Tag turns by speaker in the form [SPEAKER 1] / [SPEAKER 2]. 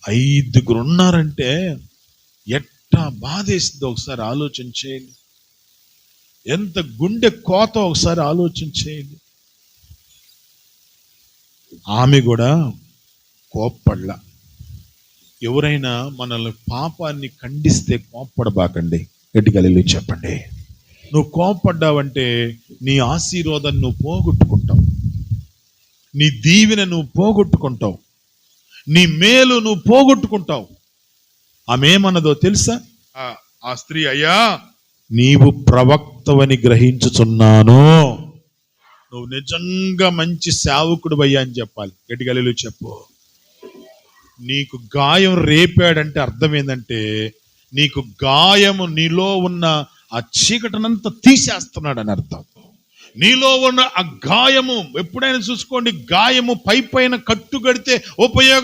[SPEAKER 1] 5 ఉన్నారంటే ఎట్టా బాధేసిందో ఒకసారి ఆలోచన చేయండి. ఎంత గుండె కోత ఒకసారి ఆలోచన చేయండి. ఆమె కూడా కోప్పడలా. ఎవరైనా మనల్ని పాపాన్ని ఖండిస్తే కోప్పడబాకండి. గట్టిగా హల్లెలూయా చెప్పండి. నువ్వు కోప్పడ్డావంటే నీ ఆశీర్వాదం నువ్వు పోగొట్టుకుంటావు, నీ దీవెన నువ్వు పోగొట్టుకుంటావు, నీ మేలు నువ్వు పోగొట్టుకుంటావు. ఆమె ఏమన్నదో తెలుసా? ఆ స్త్రీ, అయ్యా నీవు ప్రవక్తవని గ్రహించుచున్నాను, నువ్వు నిజంగా మంచి సేవకుడు అయ్యా అని చెప్పాలి. గట్టిగా హల్లెలూయా చెప్పు. నీకు గాయం రేపాడంటే అర్థం ఏంటంటే నీకు గాయము, నీలో ఉన్న ఆ చీకటనంతా తీసేస్తున్నాడు అని అర్థం. నీలో ఉన్న ఆ గాయము, ఎప్పుడైనా చూసుకోండి, గాయము పైన కట్టు కడితే ఉపయోగం